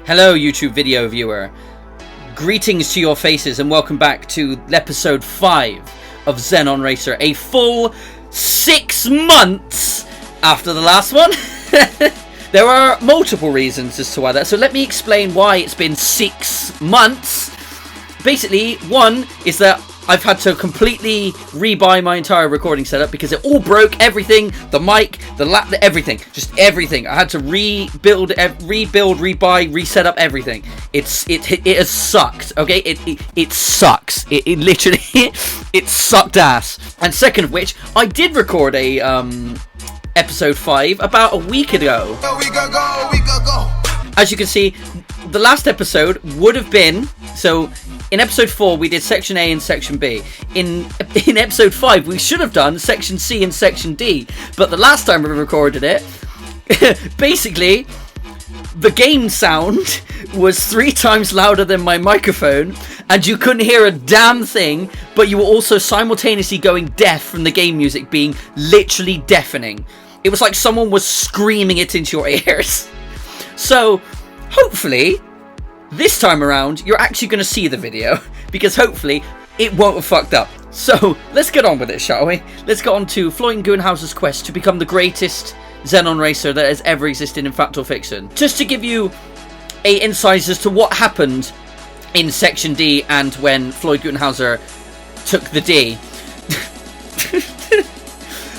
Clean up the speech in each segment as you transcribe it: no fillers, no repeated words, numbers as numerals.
Hello, YouTube video viewer. Greetings to your faces and welcome back to episode 5 of Xenon Racer, a full 6 months after the last one. There are multiple reasons as to why that, so let me explain why it's been 6 months. Basically, one is that I've had to completely rebuy my entire recording setup because it all broke. Everything, the mic, the lap, everything, just everything. I had to rebuild, rebuy, reset up everything. It has sucked. Okay, it sucks. It literally it sucked ass. And second of which, I did record a episode 5 about a week ago. As you can see, the last episode would have been, so in episode 4 we did section A and section B. In episode 5 we should have done section C and section D, but the last time we recorded it, basically the game sound was 3 times louder than my microphone, and you couldn't hear a damn thing, but you were also simultaneously going deaf from the game music being literally deafening. It was like someone was screaming it into your ears. So, hopefully, this time around, you're actually going to see the video, because hopefully, it won't have fucked up. So, let's get on with it, shall we? Let's get on to Floyd and Goonhauser's quest to become the greatest Xenon racer that has ever existed in fact or fiction. Just to give you a insight as to what happened in Section D and when Floyd Goonhauser took the D.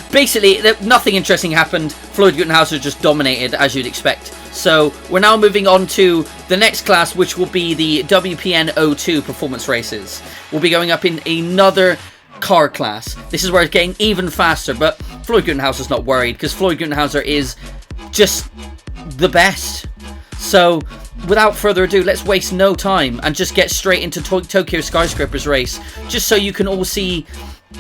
Basically, nothing interesting happened. Floyd Goonhauser just dominated, as you'd expect. So, we're now moving on to the next class, which will be the WPN02 performance races. We'll be going up in another car class. This is where it's getting even faster, but Floyd Goonhauser's not worried, because Floyd Goonhauser is just the best. So, without further ado, let's waste no time and just get straight into Tokyo Skyscrapers race, just so you can all see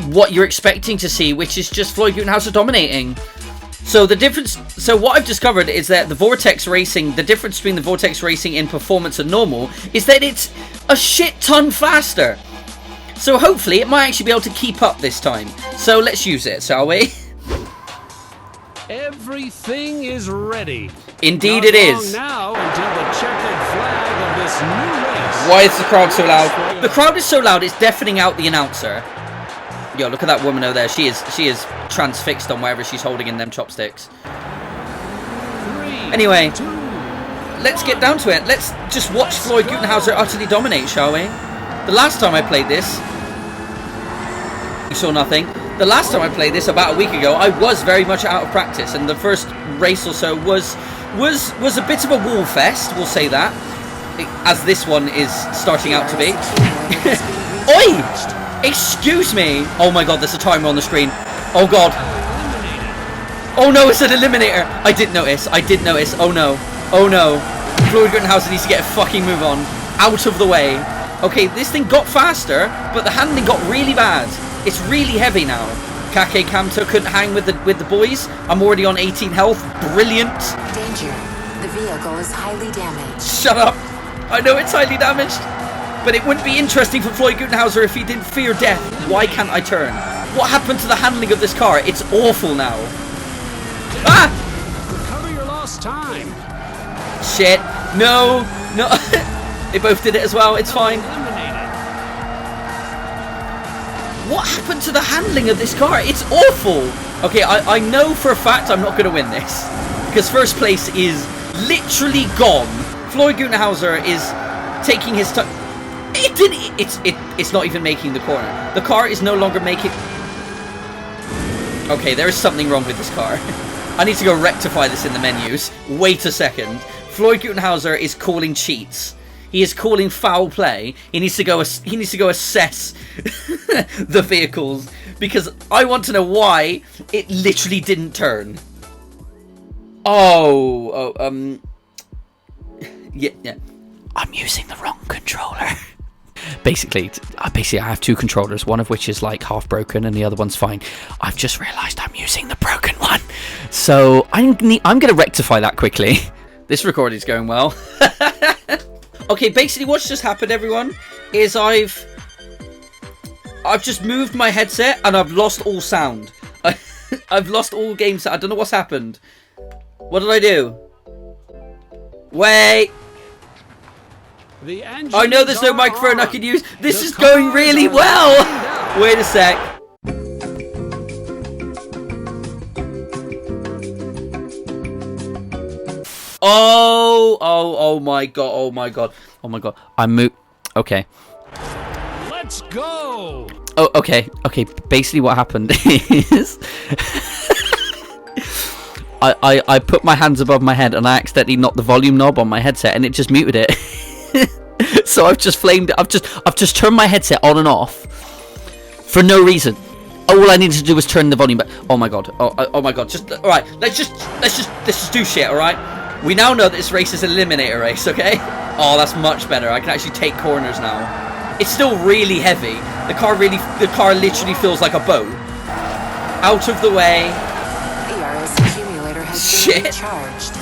what you're expecting to see, which is just Floyd Goonhauser dominating. So the difference, so what I've discovered is that the Vortex Racing, the difference between the Vortex Racing in performance and normal is that it's a shit ton faster. So hopefully it might actually be able to keep up this time. So let's use it, shall we? Everything is ready. Indeed it is. Now until the checkered flag of this new race. Why is the crowd so loud? The crowd is so loud it's deafening out the announcer. Yo, look at that woman over there. She is transfixed on whatever she's holding in them chopsticks. Anyway, let's get down to it. Let's just watch Floyd Goonhauser utterly dominate, shall we? The last time I played this, you saw nothing. The last time I played this, about a week ago, I was very much out of practice, and the first race or so was a bit of a wall fest, we'll say that, as this one is starting out to be. Oi! Excuse me! Oh my god, there's a timer on the screen. Oh god. Oh no, it's an eliminator! I did notice. Oh no. Oh no. Floyd Goonhauser needs to get a fucking move on. Out of the way. Okay, this thing got faster, but the handling got really bad. It's really heavy now. Kake Kamto couldn't hang with the boys. I'm already on 18 health. Brilliant. Danger. The vehicle is highly damaged. Shut up. I know it's highly damaged. But it wouldn't be interesting for Floyd Goonhauser if he didn't fear death. Why can't I turn? What happened to the handling of this car? It's awful now. Ah! Recover your lost time. Shit. No. No. They both did it as well. It's fine. What happened to the handling of this car? It's awful. Okay, I know for a fact I'm not going to win this, because first place is literally gone. Floyd Goonhauser is taking his time. It's not even making the corner. The car is no longer making... Okay, there is something wrong with this car. I need to go rectify this in the menus. Wait a second. Floyd Goonhauser is calling cheats. He is calling foul play. He needs to go assess the vehicles, because I want to know why it literally didn't turn. Yeah. I'm using the wrong controller. Basically, I have 2 controllers, one of which is like half broken and the other one's fine. I've just realised I'm using the broken one. So I'm going to rectify that quickly. This recording's going well. Okay, basically what's just happened, everyone, is I've just moved my headset and I've lost all sound. I've lost all game sound. I don't know what's happened. What did I do? Wait. The I know there's no microphone I can use. This is going really well. Wait a sec. Oh my god. I moved. Okay. Let's go. Oh, okay. Basically what happened is I put my hands above my head and I accidentally knocked the volume knob on my headset and it just muted it. So I've just flamed it. I've just turned my headset on and off for no reason. All I needed to do was turn the volume back. Oh my god. Oh my god. Just all right. Let's just do shit. All right. We now know that this race is an eliminator race. Okay. Oh, that's much better. I can actually take corners now. It's still really heavy. The car literally feels like a boat. Out of the way. Shit.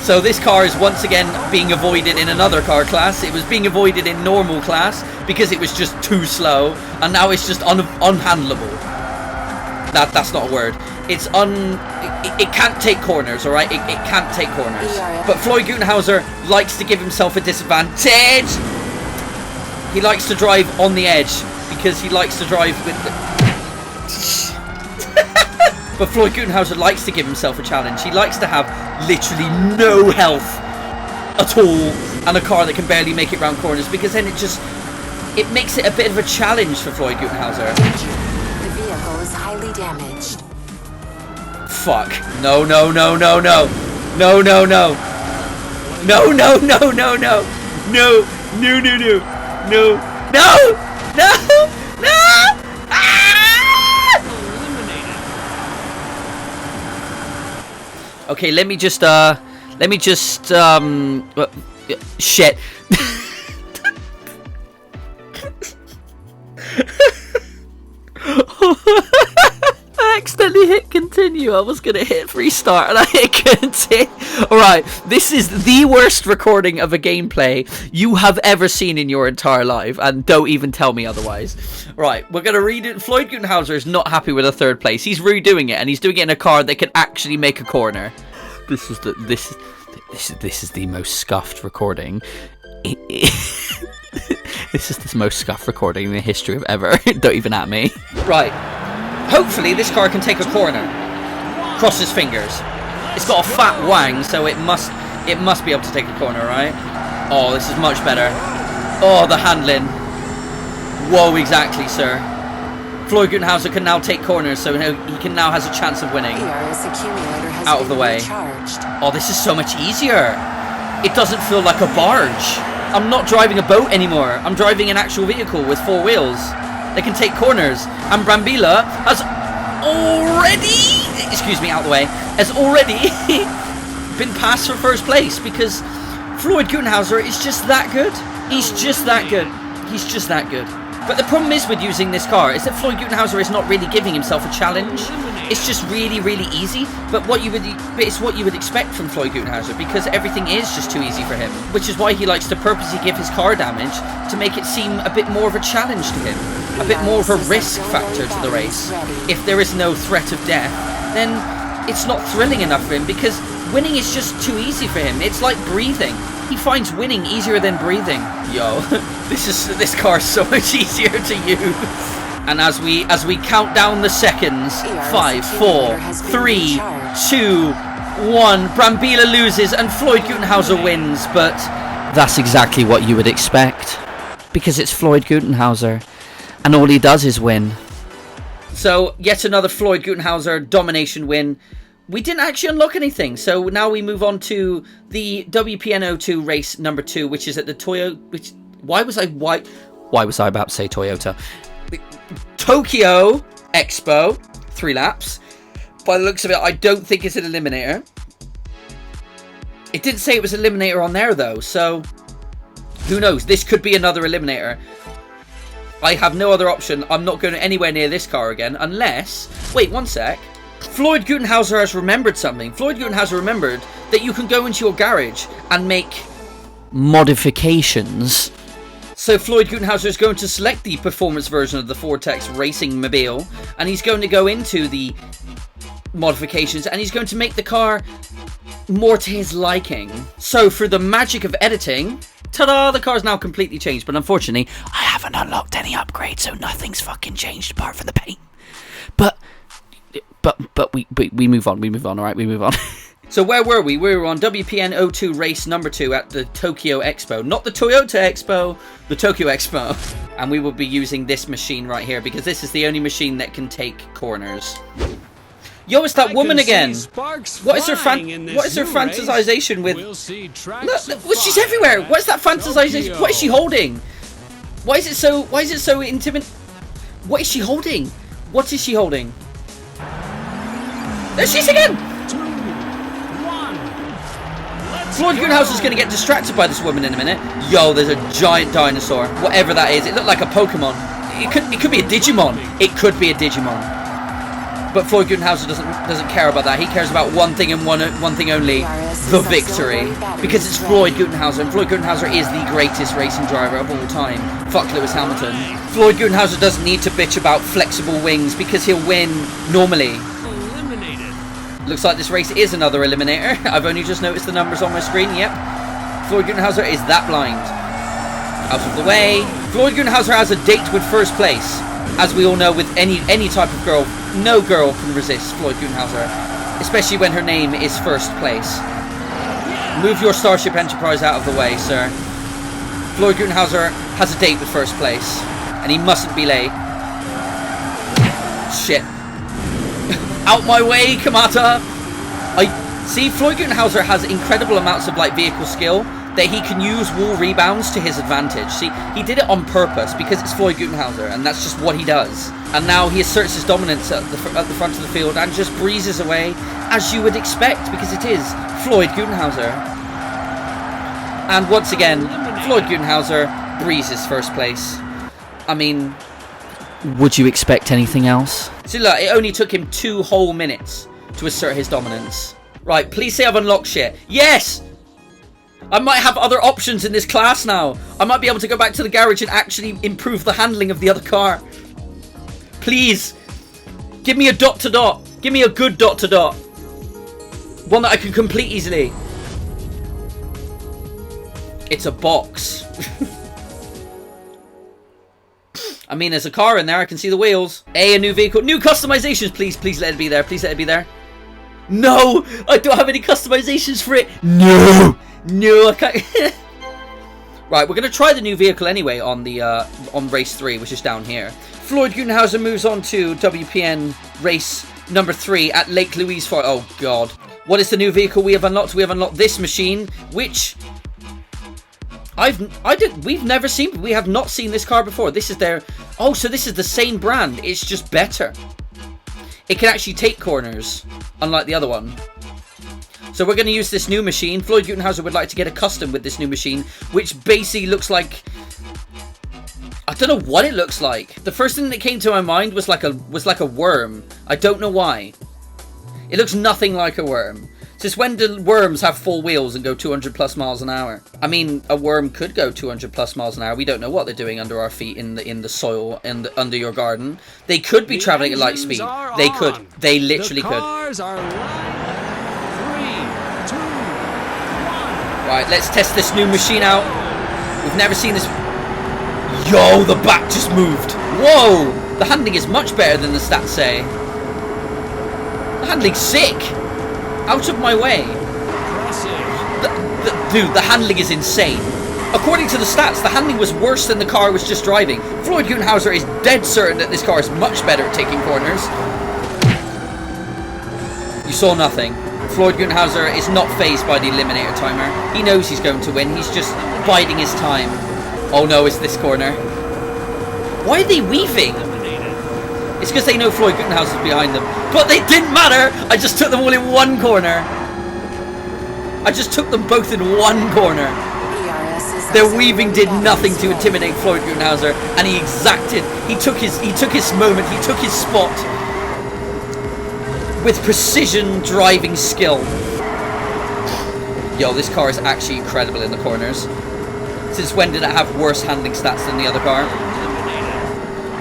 So this car is once again being avoided in another car class. It was being avoided in normal class because it was just too slow, and now it's just unhandleable. That's not a word. It's it can't take corners, all right? It can't take corners. But Floyd Gutenhauser likes to give himself a disadvantage. He likes to drive on the edge because he likes to drive with the... But Floyd Gutenhauser likes to give himself a challenge. He likes to have literally no health at all and a car that can barely make it round corners, because then it makes it a bit of a challenge for Floyd Gutenhauser. The vehicle is highly damaged. Fuck. No. No. Okay, let me just shit. I accidentally hit continue. I was gonna hit restart and I hit continue. Alright, this is the worst recording of a gameplay you have ever seen in your entire life, and don't even tell me otherwise. Right, we're gonna read it. Floyd Gutenhauser is not happy with a third place. He's redoing it, and he's doing it in a car that can actually make a corner. This is the most scuffed recording. This is the most scuffed recording in the history of ever. Don't even at me. Right. Hopefully this car can take a corner. Cross his fingers. It's got a fat wang, so it must be able to take a corner, right? Oh, this is much better. Oh, the handling. Whoa, exactly, sir. Floyd Gutenhauser can now take corners, so he can now has a chance of winning. Out of the way. Oh, this is so much easier. It doesn't feel like a barge. I'm not driving a boat anymore. I'm driving an actual vehicle with 4 wheels. They can take corners. And Brambilla has already... Excuse me, out of the way. Has already been passed for first place because Floyd Gutenhauser is just that good. He's just that good. He's just that good. But the problem is with using this car is that Floyd Gutenhauser is not really giving himself a challenge. It's just really, really easy. But it's what you would expect from Floyd Gutenhauser, because everything is just too easy for him. Which is why he likes to purposely give his car damage to make it seem a bit more of a challenge to him. A bit more of a risk factor to the race. If there is no threat of death, then it's not thrilling enough for him, because winning is just too easy for him. It's like breathing. He finds winning easier than breathing. Yo, this car is so much easier to use. And as we count down the seconds, 5, 4, 3, 2, 1, Brambilla loses and Floyd Gutenhauser wins. But that's exactly what you would expect, because it's Floyd Gutenhauser, and all he does is win. So yet another Floyd Gutenhauser domination win. We didn't actually unlock anything, so now we move on to the WPNO2 race number 2, which is at the Toyota. Why was I about to say Toyota? Tokyo Expo, 3 laps. By the looks of it, I don't think it's an eliminator. It didn't say it was an eliminator on there though, so who knows? This could be another eliminator. I have no other option. I'm not going anywhere near this car again, unless... Wait, one sec. Floyd Gutenhauser has remembered something. Floyd Gutenhauser remembered that you can go into your garage and make modifications. So Floyd Gutenhauser is going to select the performance version of the Vortex Racing Mobile, and he's going to go into the modifications, and he's going to make the car more to his liking. So for the magic of editing, Ta-da! The car's now completely changed, but unfortunately, I haven't unlocked any upgrades, so nothing's fucking changed apart from the paint. But we move on. We move on. All right, we move on. So where were we? We were on WPN 02 race number 2 at the Tokyo Expo. Not the Toyota Expo, the Tokyo Expo. And we will be using this machine right here because this is the only machine that can take corners. Yo, it's that woman again. What is her fantasization with... Look, she's everywhere. What is that fantasization? What is she holding? Why is it so intimate? What is she holding? What is she holding? There she is again. Floyd Greenhouser's going to get distracted by this woman in a minute. Yo, there's a giant dinosaur. Whatever that is. It looked like a Pokemon. It could be a Digimon. It could be a Digimon. But Floyd Greenhouser doesn't care about that. He cares about one thing and one thing only. The victory. Because it's Floyd Gutenhauser. And Floyd Gutenhauser is the greatest racing driver of all time. Fuck Lewis Hamilton. Floyd Gutenhauser doesn't need to bitch about flexible wings because he'll win normally. Looks like this race is another eliminator. I've only just noticed the numbers on my screen. Yep. Floyd Gutenhauser is that blind. Out of the way. Floyd Gutenhauser has a date with first place. As we all know, with any type of girl, no girl can resist Floyd Gutenhauser. Especially when her name is first place. Move your Starship Enterprise out of the way, sir. Floyd Gutenhauser has a date with first place. And he mustn't be late. Shit. Out my way, Kamata! See, Floyd Gutenhauser has incredible amounts of vehicle skill that he can use wall rebounds to his advantage. See, he did it on purpose because it's Floyd Gutenhauser and that's just what he does. And now he asserts his dominance at the front of the field and just breezes away as you would expect because it is Floyd Gutenhauser. And once again, Floyd Gutenhauser breezes first place. I mean, would you expect anything else? See, look, it only took him 2 whole minutes to assert his dominance. Right, please say I've unlocked shit. Yes! I might have other options in this class now. I might be able to go back to the garage and actually improve the handling of the other car. Please. Give me a dot-to-dot. Give me a good dot-to-dot. One that I can complete easily. It's a box. I mean, there's a car in there. I can see the wheels. A new vehicle. New customizations. Please, please let it be there. Please let it be there. No! I don't have any customizations for it. No! No, I can't. Right, we're going to try the new vehicle anyway on the on race 3, which is down here. Floyd Gutenhauser moves on to WPN race number 3 at Lake Louise Fort. Oh, God. What is the new vehicle we have unlocked? We have unlocked this machine, which... we've never seen, we have not seen this car before. This is their, oh, so this is the same brand, it's just better. It can actually take corners, unlike the other one. So we're going to use this new machine. Floyd Gutenhauser would like to get accustomed with this new machine, which basically looks like, I don't know what it looks like. The first thing that came to my mind was like a worm. I don't know why. It looks nothing like a worm. Since when do worms have 4 wheels and go 200 plus miles an hour? I mean, a worm could go 200 plus miles an hour. We don't know what they're doing under our feet in the soil and under your garden. They could be traveling at light speed. They could. They literally could. Cars are live. 3, 2, 1. Right, let's test this new machine out. We've never seen this. Yo, the back just moved. Whoa, the handling is much better than the stats say. The handling's sick. Out of my way. Dude, the handling is insane. According to the stats, the handling was worse than the car was just driving. Floyd Gutenhauser is dead certain that this car is much better at taking corners. You saw nothing. Floyd Gutenhauser is not fazed by the eliminator timer. He knows he's going to win. He's just biding his time. Oh no, it's this corner. Why are they weaving? It's because they know Floyd Gutenhauser's behind them. But they didn't matter! I just took them all in one corner. I just took them both in one corner. Their weaving did nothing to intimidate Floyd Gutenhauser, and he exacted. He took his moment. He took his spot with precision driving skill. Yo, this car is actually incredible in the corners. Since when did it have worse handling stats than the other car?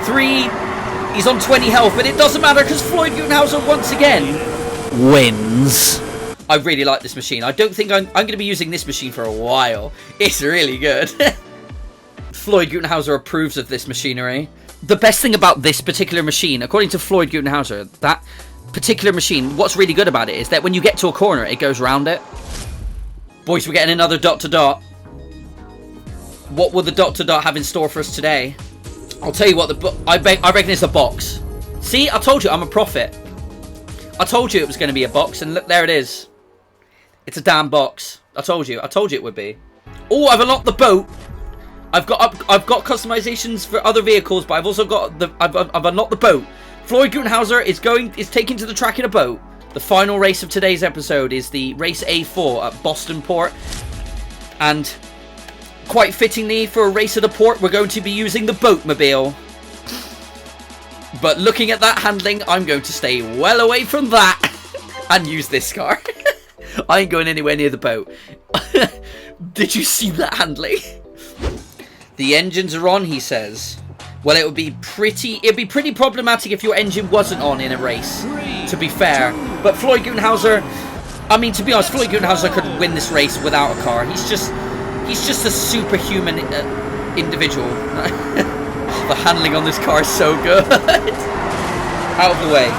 3. He's on 20 health, but it doesn't matter because Floyd Gutenhauser once again wins. I really like this machine. I don't think I'm going to be using this machine for a while. It's really good. Floyd Gutenhauser approves of this machinery. The best thing about this particular machine, according to Floyd Gutenhauser, that particular machine, what's really good about it is that when you get to a corner, it goes round it. Boys, we're getting another dot to dot. What will the dot to dot have in store for us today? I'll tell you what, I reckon it's a box. See, I told you I'm a prophet. I told you it was going to be a box, and look, there it is. It's a damn box. I told you it would be. Oh, I've unlocked the boat. I've got customizations for other vehicles, but I've also got I've unlocked the boat. Floyd Gutenhauser is taking to the track in a boat. The final race of today's episode is the race A4 at Boston Port, and quite fittingly for a race at a port, we're going to be using the boatmobile. But looking at that handling, I'm going to stay well away from that and use this car. I ain't going anywhere near the boat. Did you see that handling? The engines are on, he says. Well, it'd be pretty problematic if your engine wasn't on in a race, to be fair. But Floyd Gutenhauser, I mean, to be honest, Floyd Gutenhauser could win this race without a car. He's just a superhuman individual. The handling on this car is so good. Out of the way.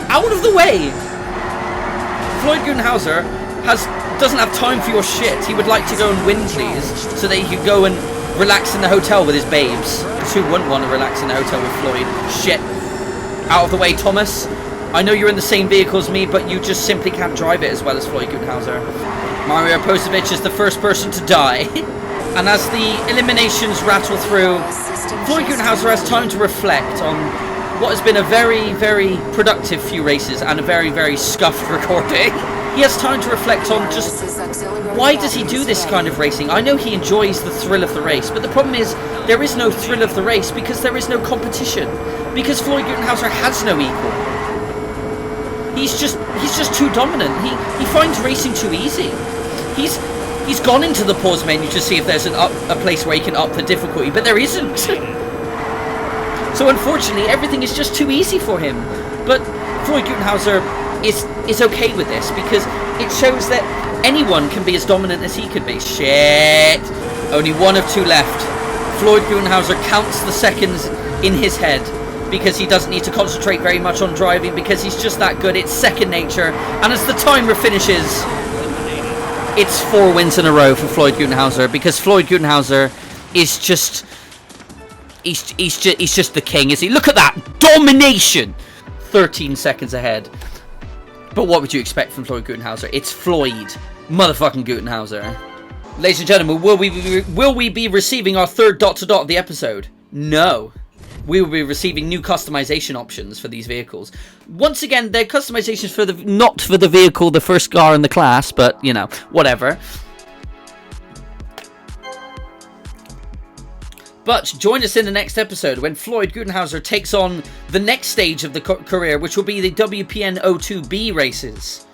Out of the way! Floyd Gutenhauser doesn't have time for your shit. He would like to go and win, please, so that he could go and relax in the hotel with his babes. Because who wouldn't want to relax in the hotel with Floyd? Shit. Out of the way, Thomas. I know you're in the same vehicle as me, but you just simply can't drive it as well as Floyd Gutenhauser. Mario Posevich is the first person to die. And as the eliminations rattle through, Floyd Gutenhauser has time to reflect on what has been a very, very productive few races and a very, very scuffed recording. He has time to reflect on just why does he do this kind of racing? I know he enjoys the thrill of the race, but the problem is there is no thrill of the race because there is no competition. Because Floyd Gutenhauser has no equal. He's just too dominant. He finds racing too easy. He's gone into the pause menu to see if there's a place where he can up the difficulty, but there isn't. So unfortunately, everything is just too easy for him. But Floyd Gutenhauser is okay with this because it shows that anyone can be as dominant as he could be. Shit. Only one of two left. Floyd Gutenhauser counts the seconds in his head because he doesn't need to concentrate very much on driving because he's just that good. It's second nature. And as the timer finishes, it's 4 wins in a row for Floyd Gutenhauser because Floyd Gutenhauser is just he's just the king, is he? Look at that domination. 13 seconds ahead. But what would you expect from Floyd Gutenhauser? It's Floyd motherfucking Gutenhauser. Ladies and gentlemen, will we be receiving our third dot to dot of the episode? No. We will be receiving new customization options for these vehicles. Once again, they're customizations for not for the vehicle, the first car in the class, but, you know, whatever. But join us in the next episode when Floyd Gutenhauser takes on the next stage of the career, which will be the WPN 02B races.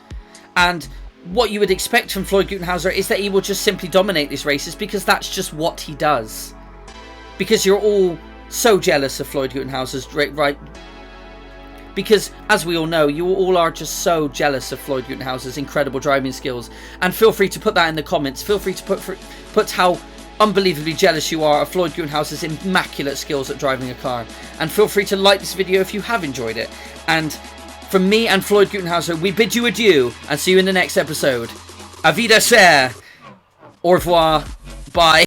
And what you would expect from Floyd Gutenhauser is that he will just simply dominate these races because that's just what he does. Because you're all so jealous of Floyd Gutenhauser's right? Because, as we all know, you all are just so jealous of Floyd Gutenhauser's incredible driving skills. And feel free to put that in the comments. Feel free to put how unbelievably jealous you are of Floyd Gutenhauser's immaculate skills at driving a car. And feel free to like this video if you have enjoyed it. And from me and Floyd Gutenhauser, we bid you adieu and see you in the next episode. Auf Wiedersehen. Au revoir. Bye.